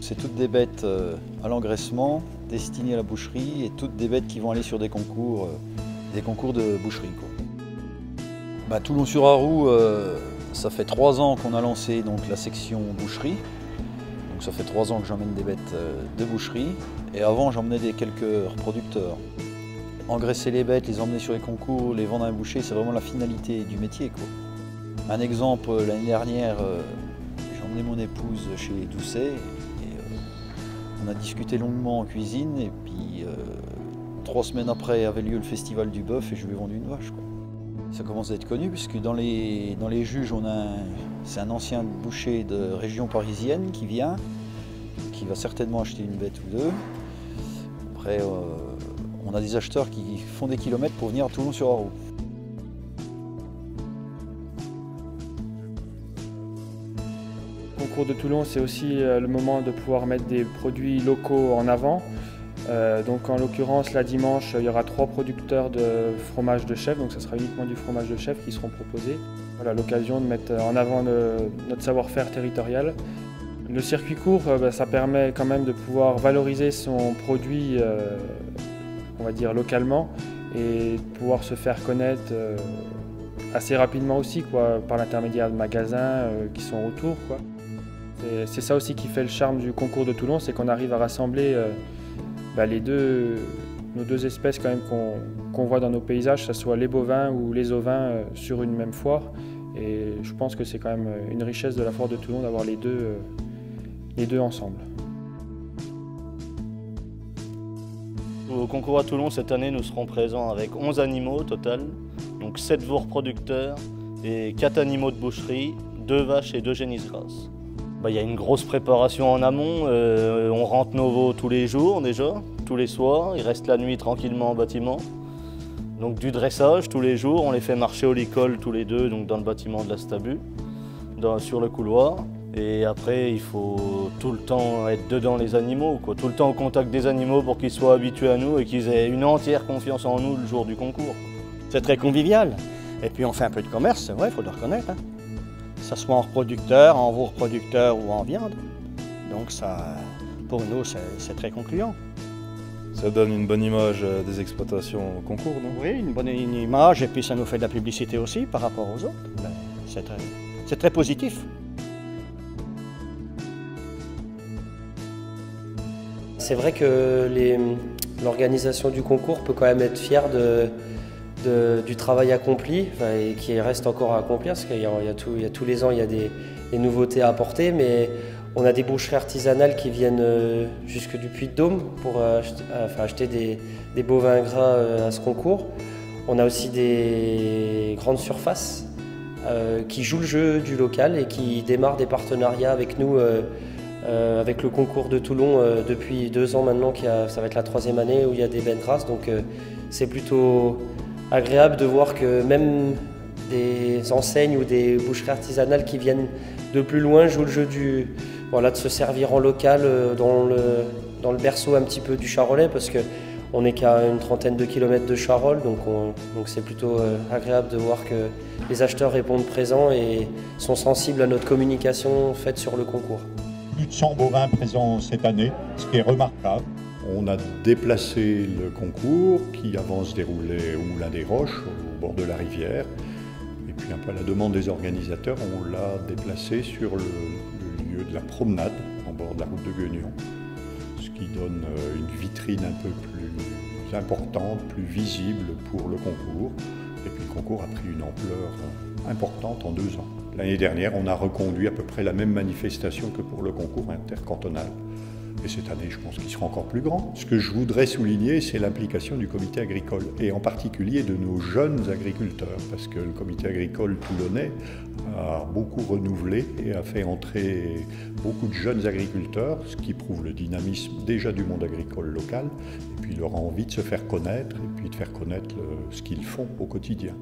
c'est toutes des bêtes à l'engraissement, destinées à la boucherie, et toutes des bêtes qui vont aller sur des concours de boucherie, quoi. Toulon-sur-Arroux, ça fait 3 ans qu'on a lancé donc, la section boucherie. Donc ça fait 3 ans que j'emmène des bêtes de boucherie. Et avant, j'emmenais quelques reproducteurs. Engraisser les bêtes, les emmener sur les concours, les vendre à un boucher, c'est vraiment la finalité du métier, quoi. Un exemple, l'année dernière, j'ai emmené mon épouse chez Doucet et on a discuté longuement en cuisine et puis 3 semaines après avait lieu le festival du bœuf et je lui ai vendu une vache, quoi. Ça commence à être connu puisque dans les juges, c'est un ancien boucher de région parisienne qui vient, qui va certainement acheter une bête ou deux. Après, on a des acheteurs qui font des kilomètres pour venir à Toulon-sur-Arroux. Le concours de Toulon, c'est aussi le moment de pouvoir mettre des produits locaux en avant. Donc en l'occurrence, là dimanche, il y aura 3 producteurs de fromage de chèvre, donc ça sera uniquement du fromage de chèvre qui seront proposés. Voilà, l'occasion de mettre en avant notre savoir-faire territorial. Le circuit court, ça permet quand même de pouvoir valoriser son produit, on va dire localement, et de pouvoir se faire connaître assez rapidement aussi, quoi, par l'intermédiaire de magasins qui sont autour, quoi. C'est ça aussi qui fait le charme du concours de Toulon, c'est qu'on arrive à rassembler nos deux espèces quand même qu'on voit dans nos paysages, que ce soit les bovins ou les ovins sur une même foire. Et je pense que c'est quand même une richesse de la foire de Toulon d'avoir les deux ensemble. Au concours à Toulon, cette année, nous serons présents avec 11 animaux au total, donc 7 veaux reproducteurs et 4 animaux de boucherie, 2 vaches et 2 génisses grasses. Il y a une grosse préparation en amont, on rentre nos veaux tous les jours déjà, tous les soirs, ils restent la nuit tranquillement en bâtiment. Donc du dressage tous les jours, on les fait marcher au licol tous les deux donc dans le bâtiment de la Stabu, sur le couloir. Et après il faut tout le temps être dedans les animaux, quoi. Tout le temps au contact des animaux pour qu'ils soient habitués à nous et qu'ils aient une entière confiance en nous le jour du concours. C'est très convivial. Et puis on fait un peu de commerce, c'est vrai, il faut le reconnaître. Que ce soit en reproducteur, en veau reproducteur ou en viande. Donc ça, pour nous, c'est très concluant. Ça donne une bonne image des exploitations au concours, non? Oui, une bonne image, et puis ça nous fait de la publicité aussi par rapport aux autres. C'est très positif. C'est vrai que l'organisation du concours peut quand même être fière du travail accompli et qui reste encore à accomplir parce qu'il y a tous les ans il y a des nouveautés à apporter, mais on a des boucheries artisanales qui viennent jusque du Puy-de-Dôme pour acheter des bovins gras à ce concours. On a aussi des grandes surfaces qui jouent le jeu du local et qui démarrent des partenariats avec nous, avec le concours de Toulon depuis 2 ans maintenant, ça va être la 3e année où il y a des bêtes grasses, donc c'est plutôt agréable de voir que même des enseignes ou des boucheries artisanales qui viennent de plus loin jouent le jeu de se servir en local dans le berceau un petit peu du Charolais, parce qu'on n'est qu'à une 30aine de kilomètres de Charolles, donc c'est plutôt agréable de voir que les acheteurs répondent présents et sont sensibles à notre communication faite sur le concours. Plus de 100 bovins présents cette année, ce qui est remarquable. On a déplacé le concours qui avant se déroulait au Moulin des Roches, au bord de la rivière. Et puis un peu à la demande des organisateurs, on l'a déplacé sur le lieu de la promenade, en bord de la route de Guignon, ce qui donne une vitrine un peu plus importante, plus visible pour le concours. Et puis le concours a pris une ampleur importante en 2 ans. L'année dernière, on a reconduit à peu près la même manifestation que pour le concours intercantonal. Et cette année, je pense qu'il sera encore plus grand. Ce que je voudrais souligner, c'est l'implication du comité agricole, et en particulier de nos jeunes agriculteurs, parce que le comité agricole toulonnais a beaucoup renouvelé et a fait entrer beaucoup de jeunes agriculteurs, ce qui prouve le dynamisme déjà du monde agricole local, et puis leur envie de se faire connaître, et puis de faire connaître ce qu'ils font au quotidien.